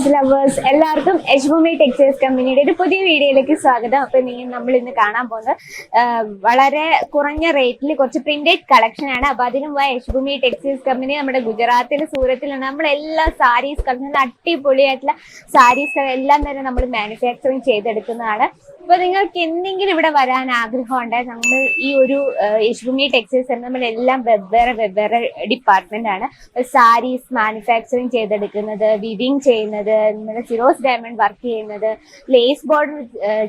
Saris lovers എല്ലാവർക്കും എച്ച്ഭൂമി textiles കമ്പനിയുടെ ഒരു പുതിയ വീഡിയോയിലേക്ക് സ്വാഗതം. അപ്പൊ നമ്മൾ ഇന്ന് കാണാൻ പോകുന്നത് വളരെ കുറഞ്ഞ റേറ്റിൽ കുറച്ച് പ്രിന്റഡ് കളക്ഷൻ ആണ്. അപ്പൊ അതിനു മുമ്പ് എച്ച്ഭൂമി ടെക്സ്റ്റൈൽസ് കമ്പനി നമ്മുടെ ഗുജറാത്തിൽ സൂറത്തിലാണ്. നമ്മളെല്ലാ സാരീസ് കളക്ഷൻ അടിപൊളിയായിട്ടുള്ള സാരീസ് എല്ലാം തന്നെ നമ്മൾ മാനുഫാക്ചറിങ് ചെയ്തെടുക്കുന്നതാണ്. അപ്പൊ നിങ്ങൾക്ക് എന്തെങ്കിലും ഇവിടെ വരാൻ ആഗ്രഹം ഉണ്ടായി നമ്മൾ ഈ ഒരു എച്ച്ഭൂമി ടെക്സ്റ്റൈൽസ് നമ്മളെല്ലാം വെവ്വേറെ ഡിപ്പാർട്ട്മെന്റ് ആണ്. സാരീസ് മാനുഫാക്ചറിങ് ചെയ്തെടുക്കുന്നത്, വിവിങ് ചെയ്യുന്നത്, നമ്മുടെ സിറോസ് ഡയമണ്ട് വർക്ക് ചെയ്യുന്നത്, ലേസ് ബോർഡർ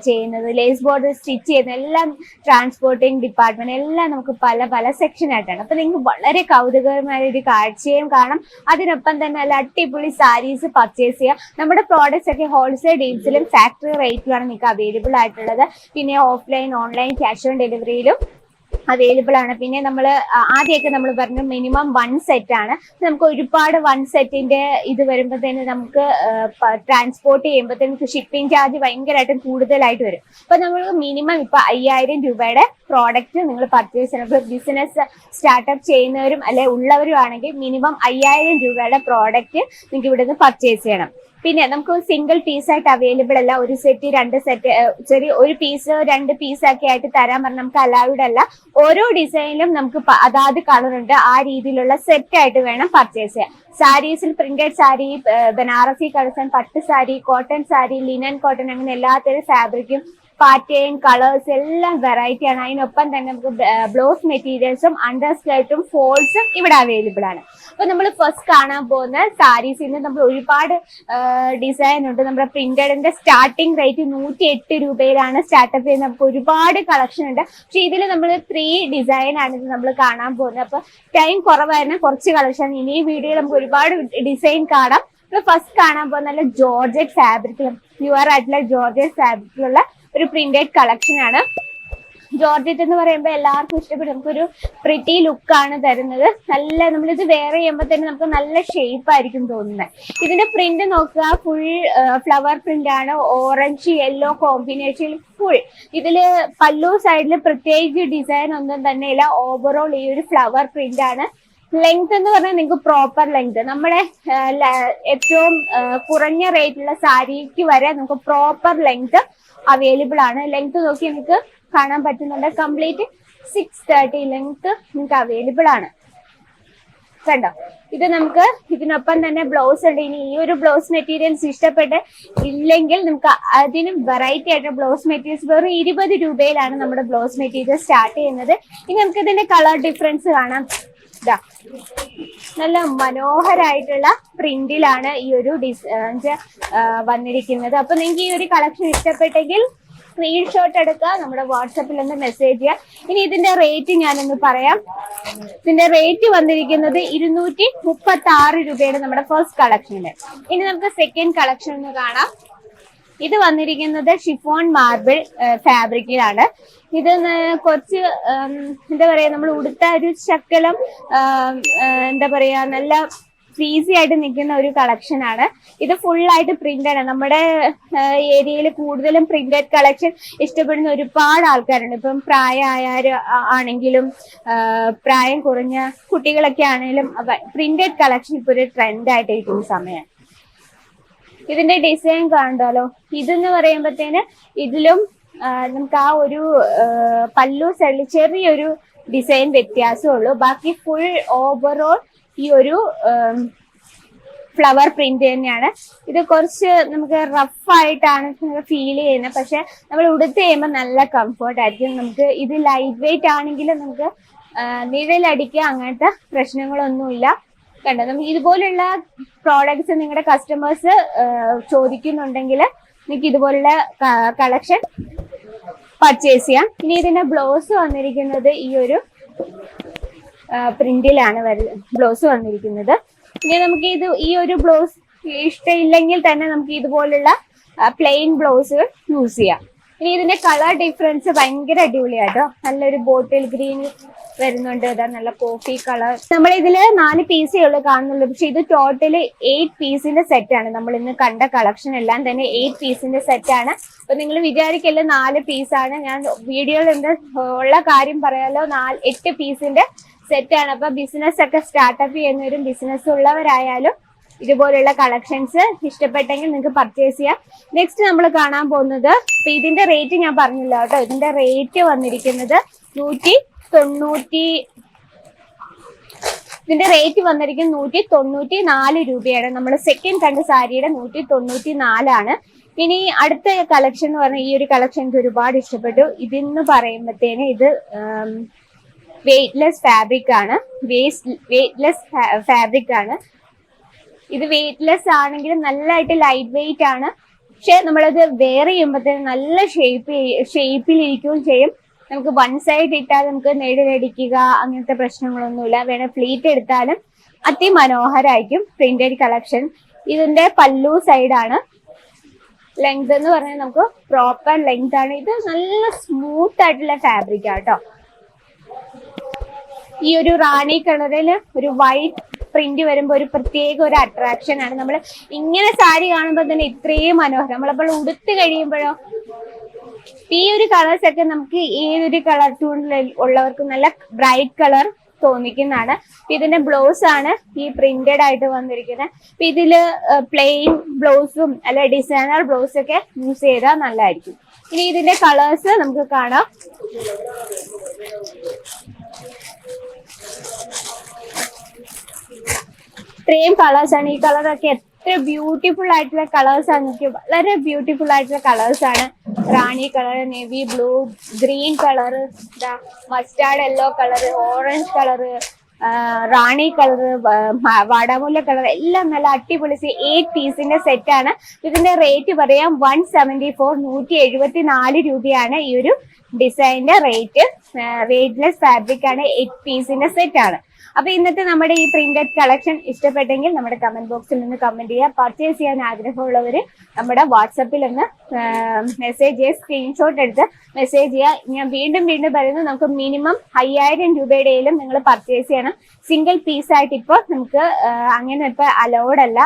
ചെയ്യുന്നത്, ലേസ് ബോർഡർ സ്റ്റിച്ച് ചെയ്യുന്നത്, എല്ലാം ട്രാൻസ്പോർട്ടിങ് ഡിപ്പാർട്ട്മെന്റ് എല്ലാം നമുക്ക് പല പല സെക്ഷൻ ആയിട്ടാണ്. അപ്പൊ നിങ്ങൾക്ക് വളരെ കൗതുകമായ ഒരു കാഴ്ചയും കാണാം. അതിനൊപ്പം തന്നെ നല്ല അടിപൊളി സാരീസ് പർച്ചേസ് ചെയ്യാം. നമ്മുടെ പ്രോഡക്ട്സ് ഒക്കെ ഹോൾസെയിൽ ഡീൽസിലും ഫാക്ടറി റേറ്റിലാണ് നിങ്ങൾക്ക് അവൈലബിൾ ആയിട്ടുള്ളത്. പിന്നെ ഓഫ്ലൈൻ ഓൺലൈൻ ക്യാഷ് ഓൺ ഡെലിവറിയിലും അവൈലബിൾ ആണ്. പിന്നെ നമ്മൾ ആദ്യമൊക്കെ നമ്മൾ പറഞ്ഞു മിനിമം 1 സെറ്റ് ആണ്. നമുക്ക് ഒരുപാട് 1 സെറ്റിന്റെ ഇത് വരുമ്പോഴത്തേന് നമുക്ക് ട്രാൻസ്പോർട്ട് ചെയ്യുമ്പോഴത്തേക്ക് ഷിപ്പിംഗ് ചാർജ് ഭയങ്കരമായിട്ടും കൂടുതലായിട്ട് വരും. അപ്പൊ നമ്മൾ മിനിമം ഇപ്പൊ 5000 രൂപയുടെ പ്രോഡക്റ്റ് നിങ്ങൾ പർച്ചേസ് ചെയ്യണം. ബിസിനസ് സ്റ്റാർട്ടപ്പ് ചെയ്യുന്നവരും അല്ലെ ഉള്ളവരും ആണെങ്കിൽ മിനിമം 5000 രൂപയുടെ പ്രോഡക്റ്റ് നിങ്ങൾക്ക് ഇവിടെ നിന്ന് പർച്ചേസ് ചെയ്യണം. പിന്നെ നമുക്ക് സിംഗിൾ പീസായിട്ട് അവൈലബിൾ അല്ല. ഒരു സെറ്റ് 2 സെറ്റ് ചെറിയ ഒരു പീസ് 2 പീസൊക്കെ ആയിട്ട് തരാൻ പറഞ്ഞാൽ നമുക്ക് അലൗഡ് അല്ല. ഓരോ ഡിസൈനിലും നമുക്ക് അതാത് കളർ ഉണ്ട്. ആ രീതിയിലുള്ള സെറ്റ് ആയിട്ട് വേണം പർച്ചേസ് ചെയ്യാൻ. സാരീസിൽ പ്രിന്റഡ് സാരി, ബനാറസി കളക്ഷൻ, പട്ട് sari, cotton sari, linen cotton, അങ്ങനെ എല്ലാത്തരം ഫാബ്രിക്കും പാറ്റേൺ കളേഴ്സ് എല്ലാം വെറൈറ്റി ആണ്. അതിനൊപ്പം തന്നെ നമുക്ക് ബ്ലൗസ് മെറ്റീരിയൽസും അണ്ടർ സ്കേർട്ടും ഫോൾസും ഇവിടെ അവൈലബിൾ ആണ്. അപ്പൊ നമ്മൾ ഫസ്റ്റ് കാണാൻ പോകുന്ന സാരീസിന് നമ്മൾ ഒരുപാട് ഡിസൈൻ ഉണ്ട്. നമ്മുടെ പ്രിന്റഡിന്റെ സ്റ്റാർട്ടിംഗ് റേറ്റ് 108 രൂപയിലാണ് സ്റ്റാർട്ടപ്പ് ചെയ്യുന്നത്. നമുക്ക് ഒരുപാട് കളക്ഷൻ ഉണ്ട്. പക്ഷെ ഇതിൽ നമ്മൾ 3 ഡിസൈൻ ആണ് ഇത് നമ്മൾ കാണാൻ പോകുന്നത്. അപ്പൊ ടൈം കുറവായിരുന്നു, കുറച്ച് കളക്ഷൻ. ഇനി ഈ വീഡിയോയിൽ നമുക്ക് ഒരുപാട് ഡിസൈൻ കാണാം. ഫസ്റ്റ് കാണാൻ പോകുന്ന നല്ല ജോർജറ്റ് ഫാബ്രിക്കിലും പ്യുവർ ആയിട്ടുള്ള ജോർജറ്റ് ഫാബ്രിക്കിലുള്ള ഒരു പ്രിന്റഡ് കളക്ഷൻ ആണ്. ജോർജറ്റ് എന്ന് പറയുമ്പോൾ എല്ലാവർക്കും ഇഷ്ടപ്പെടും. നമുക്കൊരു പ്രിറ്റി ലുക്കാണ് തരുന്നത്. നല്ല നമ്മളിത് വെയർ ചെയ്യുമ്പോൾ തന്നെ നമുക്ക് നല്ല ഷേപ്പ് ആയിരിക്കും തോന്നുന്നത്. ഇതിന്റെ പ്രിന്റ് നോക്കുക, ഫുൾ ഫ്ലവർ പ്രിന്റ് ആണ്. Orange yellow combination full. ഇതില് പല്ലു സൈഡിൽ പ്രത്യേകിച്ച് ഡിസൈൻ ഒന്നും തന്നെ ഇല്ല. ഓവറോൾ ഈ ഒരു ഫ്ലവർ പ്രിന്റ് ആണ്. ലെങ്ത് എന്ന് പറഞ്ഞാൽ നിങ്ങൾക്ക് പ്രോപ്പർ ലെങ്ത് നമ്മുടെ ഏറ്റവും കുറഞ്ഞ റേറ്റുള്ള സാരിക്ക് വരെ നമുക്ക് പ്രോപ്പർ ലെങ്ത് അവൈലബിൾ ആണ്. ലെങ്ത് നോക്കി നിങ്ങൾക്ക് കാണാൻ പറ്റുന്നുണ്ട്. കംപ്ലീറ്റ് 630 ലെങ്ത് നിങ്ങൾക്ക് അവൈലബിൾ ആണ്. കണ്ടോ, ഇത് നമുക്ക് ഇതിനൊപ്പം തന്നെ ബ്ലൗസ് ഉണ്ട്. ഇനി ഈ ഒരു ബ്ലൗസ് മെറ്റീരിയൽസ് ഇഷ്ടപ്പെട്ട് ഇല്ലെങ്കിൽ നമുക്ക് അതിനും വെറൈറ്റി ആയിട്ട് ബ്ലൗസ് മെറ്റീരിയൽസ് വെറും 20 രൂപയിലാണ് നമ്മുടെ ബ്ലൗസ് മെറ്റീരിയൽ സ്റ്റാർട്ട് ചെയ്യുന്നത്. ഇനി നമുക്ക് ഇതിന്റെ കളർ ഡിഫറൻസ് കാണാം. നല്ല മനോഹരായിട്ടുള്ള പ്രിന്റിലാണ് ഈ ഒരു വന്നിരിക്കുന്നത്. അപ്പൊ നിങ്ങൾക്ക് ഈ ഒരു കളക്ഷൻ ഇഷ്ടപ്പെട്ടെങ്കിൽ സ്ക്രീൻഷോട്ട് എടുക്കുക, നമ്മുടെ വാട്സാപ്പിൽ ഒന്ന് മെസ്സേജ് ചെയ്യുക. ഇനി ഇതിന്റെ റേറ്റ് ഞാനൊന്ന് പറയാം. ഇതിന്റെ റേറ്റ് വന്നിരിക്കുന്നത് 236 രൂപയാണ് നമ്മുടെ ഫസ്റ്റ് കളക്ഷനില്. ഇനി നമുക്ക് സെക്കൻഡ് കളക്ഷൻ ഒന്ന് കാണാം. ഇത് വന്നിരിക്കുന്നത് ഷിഫോൺ മാർബിൾ ഫാബ്രിക്കിലാണ്. ഇത് കുറച്ച് എന്താ പറയാ, നമ്മൾ ഉടുത്ത ഒരു ശക്കലം എന്താ പറയാ നല്ല ഈസി ആയിട്ട് നിൽക്കുന്ന ഒരു കളക്ഷൻ ആണ്. ഇത് ഫുള്ളായിട്ട് പ്രിന്റഡ് ആണ്. നമ്മുടെ ഏരിയയിൽ കൂടുതലും പ്രിന്റഡ് കളക്ഷൻ ഇഷ്ടപ്പെടുന്ന ഒരുപാട് ആൾക്കാരുണ്ട്. ഇപ്പം പ്രായമായ ആണെങ്കിലും പ്രായം കുറഞ്ഞ കുട്ടികളൊക്കെ ആണെങ്കിലും പ്രിന്റഡ് കളക്ഷൻ ഇപ്പൊ ഒരു ട്രെൻഡ് ആയിട്ടിരിക്കുന്ന സമയമാണ്. ഇതിന്റെ ഡിസൈൻ കണ്ടാലോ. ഇതെന്ന് പറയുമ്പോഴത്തേന് ഇതിലും നമുക്ക് ആ ഒരു പല്ലു സൈഡിൽ ചെറിയൊരു ഡിസൈൻ വ്യത്യാസമുള്ളൂ. ബാക്കി ഫുൾ ഓവറോൾ ഈ ഒരു ഫ്ലവർ പ്രിന്റ് തന്നെയാണ്. ഇത് കുറച്ച് നമുക്ക് റഫ് ആയിട്ടാണ് ഫീൽ ചെയ്യുന്നത്. പക്ഷെ നമ്മൾ ഉടുത്ത് കഴിയുമ്പോൾ നല്ല കംഫർട്ട് ആയിരിക്കും. നമുക്ക് ഇത് ലൈറ്റ് വെയിറ്റ് ആണെങ്കിലും നമുക്ക് നിഴലടിക്കുക അങ്ങനത്തെ പ്രശ്നങ്ങളൊന്നുമില്ല. കണ്ടോ, നമുക്ക് ഇതുപോലുള്ള പ്രോഡക്ട്സ് നിങ്ങളുടെ കസ്റ്റമേഴ്സ് ചോദിക്കുന്നുണ്ടെങ്കിൽ നിങ്ങൾക്ക് ഇതുപോലുള്ള കളക്ഷൻ പർച്ചേസ് ചെയ്യാം. ഇനി ഇതിന്റെ ബ്ലൗസ് വന്നിരിക്കുന്നത് ഈ ഒരു പ്രിന്റിലാണ് ബ്ലൗസ് വന്നിരിക്കുന്നത്. ഇനി നമുക്ക് ഈ ഒരു ബ്ലൗസ് ഇഷ്ടമില്ലെങ്കിൽ തന്നെ നമുക്ക് ഇതുപോലുള്ള പ്ലെയിൻ ബ്ലൗസുകൾ യൂസ് ചെയ്യാം. ഇനി ഇതിന്റെ കളർ ഡിഫറൻസ് ഭയങ്കര അടിപൊളിയാട്ടോ. നല്ലൊരു ബോട്ടിൽ ഗ്രീൻ വരുന്നുണ്ട്. ഇതാ നല്ല കോഫി കളർ. നമ്മൾ ഇതില് 4 പീസേ ഉള്ളൂ കാണുന്നുള്ളൂ. പക്ഷെ ഇത് ടോട്ടല് 8 പീസിന്റെ സെറ്റ് ആണ്. നമ്മൾ ഇന്ന് കണ്ട കളക്ഷൻ എല്ലാം തന്നെ 8 പീസിന്റെ സെറ്റ് ആണ്. അപ്പൊ നിങ്ങൾ വിചാരിക്കല്ലോ 4 പീസാണ്. ഞാൻ വീഡിയോയിൽ ഉള്ള കാര്യം പറയാലോ, 8 പീസിന്റെ സെറ്റ് ആണ്. അപ്പൊ ബിസിനസ് ഒക്കെ സ്റ്റാർട്ടപ്പ് ചെയ്യുന്നവരും ബിസിനസ് ഉള്ളവരായാലും ഇതുപോലുള്ള കളക്ഷൻസ് ഇഷ്ടപ്പെട്ടെങ്കിൽ നിങ്ങൾക്ക് പർച്ചേസ് ചെയ്യാം. നെക്സ്റ്റ് നമ്മൾ കാണാൻ പോകുന്നത്, ഇപ്പൊ ഇതിന്റെ റേറ്റ് ഞാൻ പറഞ്ഞില്ല കേട്ടോ. ഇതിന്റെ റേറ്റ് വന്നിരിക്കുന്നത് 194 രൂപയാണ്. നമ്മൾ സെക്കൻഡ് കണ്ട സാരിയുടെ 194 ഇനി അടുത്ത കളക്ഷൻ എന്ന് പറഞ്ഞാൽ ഈ ഒരു കളക്ഷൻ എനിക്ക് ഒരുപാട് ഇഷ്ടപ്പെട്ടു. ഇതെന്ന് പറയുമ്പോഴത്തേന് ഇത് വെയ്റ്റ്ലെസ് ഫാബ്രിക് ആണ്. ഇത് വെയ്റ്റ്ലെസ് ആണെങ്കിലും നല്ലതായിട്ട് ലൈറ്റ് വെയിറ്റ് ആണ്. പക്ഷെ നമ്മളത് വെയർ ചെയ്യുമ്പോഴത്തേന് നല്ല ഷേപ്പിൽ ഇരിക്കുകയും ചെയ്യും. നമുക്ക് വൺ സൈഡ് ഇട്ടാൽ നമുക്ക് നെടിലടിക്കുക അങ്ങനത്തെ പ്രശ്നങ്ങളൊന്നുമില്ല. വേണേൽ ഫ്ലീറ്റ് എടുത്താലും അതിമനോഹരമായിരിക്കും പ്രിന്റഡ് കളക്ഷൻ. ഇതിന്റെ പല്ലു സൈഡാണ്. ലെങ്ത് എന്ന് പറഞ്ഞാൽ നമുക്ക് പ്രോപ്പർ ലെങ്ത് ആണ്. ഇത് നല്ല സ്മൂത്ത് ആയിട്ടുള്ള ഫാബ്രിക് ആട്ടോ. ഈ ഒരു റാണി കളറിൽ ഒരു വൈറ്റ് പ്രിന്റ് വരുമ്പോൾ ഒരു പ്രത്യേക ഒരു അട്രാക്ഷൻ ആണ്. നമ്മൾ ഇങ്ങനെ സാരി കാണുമ്പോൾ തന്നെ ഇത്രയും മനോഹരം. നമ്മളപ്പോൾ ഉടുത്ത് കഴിയുമ്പോഴോ ഈ ഒരു കളേഴ്സ് ഒക്കെ നമുക്ക് ഏതൊരു കളർ ടൂണിൽ ഉള്ളവർക്ക് നല്ല ബ്രൈറ്റ് കളർ തോന്നിക്കുന്നതാണ്. ഇതിന്റെ ബ്ലൗസ് ആണ് ഈ പ്രിന്റഡ് ആയിട്ട് വന്നിരിക്കുന്നത്. ഇതില് പ്ലെയിൻ ബ്ലൗസും അല്ല ഡിസൈനർ ബ്ലൗസ് ഒക്കെ യൂസ് ചെയ്താൽ നല്ലതായിരിക്കും. ഇനി ഇതിന്റെ കളേഴ്സ് നമുക്ക് കാണാം. ഇത്രയും കളേഴ്സ് ആണ്. ഈ കളറൊക്കെ എത്ര ബ്യൂട്ടിഫുൾ ആയിട്ടുള്ള കളേഴ്സ് ആണ്. വളരെ ബ്യൂട്ടിഫുൾ ആയിട്ടുള്ള കളേഴ്സ് ആണ്. Rani colour, navy blue, green colour, mustard yellow colour, orange colour, rani colour, വാടാമുല്ല കളർ, എല്ലാം നല്ല അടിപൊളി 8 പീസിന്റെ സെറ്റ് ആണ്. ഇതിന്റെ റേറ്റ് പറയാം 174 174 രൂപയാണ് ഈ ഒരു ഡിസൈനിന്റെ റേറ്റ്. വെയ്റ്റ്ലെസ് ഫാബ്രിക് ആണ്. 8 പീസിന്റെ സെറ്റ് ആണ്. അപ്പൊ ഇന്നത്തെ നമ്മുടെ ഈ പ്രിന്റഡ് കളക്ഷൻ ഇഷ്ടപ്പെട്ടെങ്കിൽ നമ്മുടെ കമന്റ് ബോക്സിൽ നിന്ന് കമന്റ് ചെയ്യുക. പർച്ചേസ് ചെയ്യാൻ ആഗ്രഹമുള്ളവര് നമ്മുടെ വാട്സപ്പിൽ ഒന്ന് മെസ്സേജ് ചെയ്യുക. സ്ക്രീൻഷോട്ട് എടുത്ത് മെസ്സേജ് ചെയ്യുക. ഞാൻ വീണ്ടും പറയുന്നത്, നമുക്ക് മിനിമം 5000 രൂപയുടെയും നിങ്ങൾ പർച്ചേസ് ചെയ്യണം. സിംഗിൾ പീസ് ആയിട്ട് ഇപ്പോൾ നമുക്ക് അങ്ങനെ ഇപ്പൊ അലൗഡ് അല്ല.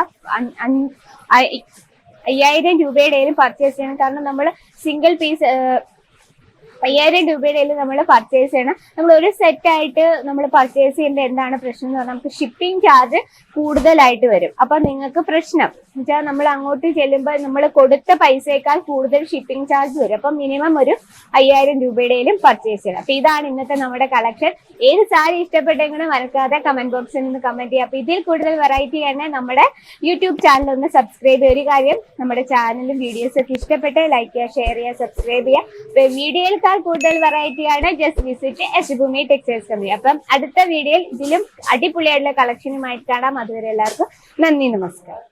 5000 രൂപയുടെയും പർച്ചേസ് ചെയ്യണം. കാരണം നമ്മൾ സിംഗിൾ പീസ് 5000 രൂപയുടെ നമ്മൾ പർച്ചേസ് ചെയ്യണം. നമ്മൾ ഒരു സെറ്റ് ആയിട്ട് നമ്മൾ പർച്ചേസ് ചെയ്യുമ്പോൾ എന്താണ് പ്രശ്നം എന്ന് പറഞ്ഞാൽ നമുക്ക് ഷിപ്പിംഗ് ചാർജ് കൂടുതലായിട്ട് വരും. അപ്പൊ നിങ്ങൾക്ക് പ്രശ്നം എന്നുവെച്ചാൽ നമ്മൾ അങ്ങോട്ട് ചെല്ലുമ്പോൾ നമ്മൾ കൊടുത്ത പൈസയേക്കാൾ കൂടുതൽ ഷിപ്പിംഗ് ചാർജ് വരും. അപ്പൊ മിനിമം ഒരു 5000 രൂപയുടെയും പർച്ചേസ് ചെയ്യണം. അപ്പൊ ഇതാണ് ഇന്നത്തെ നമ്മുടെ കളക്ഷൻ. ഏത് സാരി ഇഷ്ടപ്പെട്ടെങ്കിലും മറക്കാതെ കമന്റ് ബോക്സിൽ നിന്ന് കമന്റ് ചെയ്യുക. അപ്പൊ ഇതിൽ കൂടുതൽ വെറൈറ്റി ആണ് നമ്മുടെ യൂട്യൂബ് ചാനൽ ഒന്ന് സബ്സ്ക്രൈബ് ചെയ്യുക. ഒരു കാര്യം, നമ്മുടെ ചാനലും വീഡിയോസ് ഒക്കെ ഇഷ്ടപ്പെട്ട് ലൈക്ക് ചെയ്യുക, ഷെയർ ചെയ്യുക, സബ്സ്ക്രൈബ് ചെയ്യുക. വീഡിയോയിൽ കൂടുതൽ വെറൈറ്റി ആണ്. Just visit Yashobhoomi textiles company. അപ്പം അടുത്ത വീഡിയോയിൽ ഇതിലും അടിപൊളിയായിട്ടുള്ള കളക്ഷനുമായിട്ട് കാണാം. അതുവരെ എല്ലാവർക്കും നന്ദി, നമസ്കാരം.